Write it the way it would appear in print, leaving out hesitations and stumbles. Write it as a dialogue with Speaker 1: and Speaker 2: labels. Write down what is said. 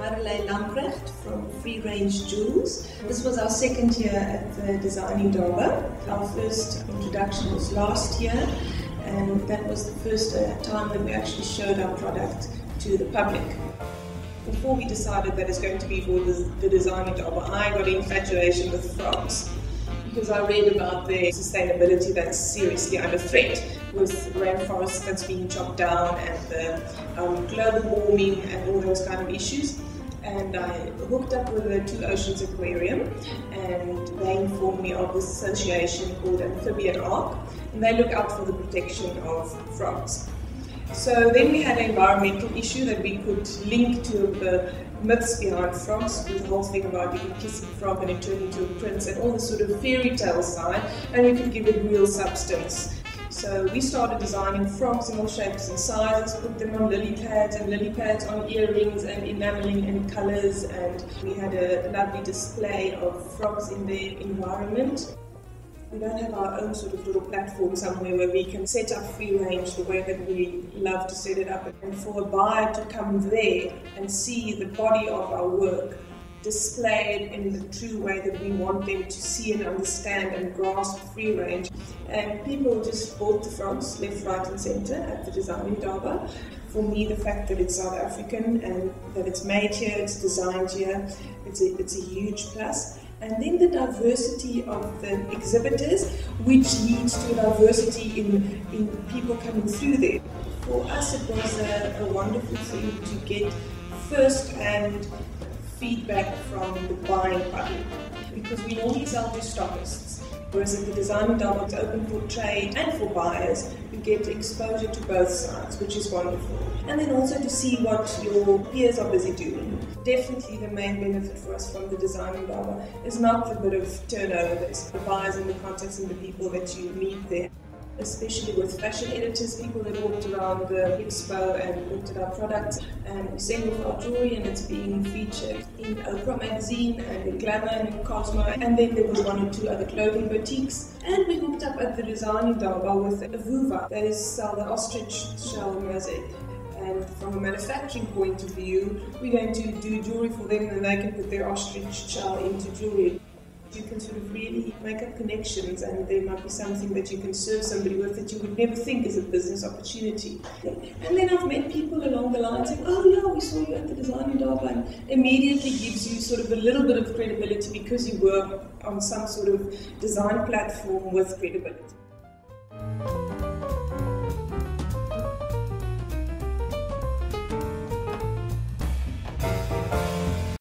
Speaker 1: Marelé Lamprecht from freeRange Jewels. This was our second year at the Design Indaba. Our first introduction was last year, and that was the first time that we actually showed our product to the public. Before we decided that it's going to be for the Design Indaba, I got an infatuation with frogs, because I read about their sustainability that's seriously under threat, with rainforests that's being chopped down and the global warming and all those kind of issues. And I hooked up with the Two Oceans Aquarium, and they informed me of this association called Amphibian Ark, and they look out for the protection of frogs. So then we had an environmental issue that we could link to the myths behind frogs, with the whole thing about you can kiss a frog and it turned into a prince and all the sort of fairy tale side, and we could give it real substance. So we started designing frogs in all shapes and sizes, put them on lily pads and lily pads on earrings and enameling in colours, and we had a lovely display of frogs in their environment. We don't have our own sort of little platform somewhere where we can set up free range the way that we love to set it up, and for a buyer to come there and see the body of our work displayed in the true way that we want them to see and understand and grasp free range. And people just bought the frogs left, right and centre at the Design Indaba. For me, the fact that it's South African and that it's made here, it's designed here, it's a huge plus. And then the diversity of the exhibitors, which leads to diversity in people coming through there. For us, it was a wonderful thing to get first-hand feedback from the buying public, because we normally sell to stockists, whereas at the Design Indaba it's open for trade and for buyers. You get exposure to both sides, which is wonderful. And then also to see what your peers are busy doing. Definitely the main benefit for us from the Design Indaba is not the bit of turnover, it's the buyers and the contacts and the people that you meet there. Especially with fashion editors, people that walked around the expo and looked at our products, and we send off our jewelry and it's being featured in Oprah magazine and in Glamour and in Cosmo, and then there was one or two other clothing boutiques. And we hooked up at the Design Indaba with a Vuva, that is sell the ostrich shell mosaic. And from a manufacturing point of view, we're going to do jewelry for them, and they can put their ostrich shell into jewelry. You can sort of really make up connections, and there might be something that you can serve somebody with that you would never think is a business opportunity. And then I've met people along the line saying, oh yeah, we saw you at the Design Indaba, and immediately gives you sort of a little bit of credibility because you work on some sort of design platform with credibility.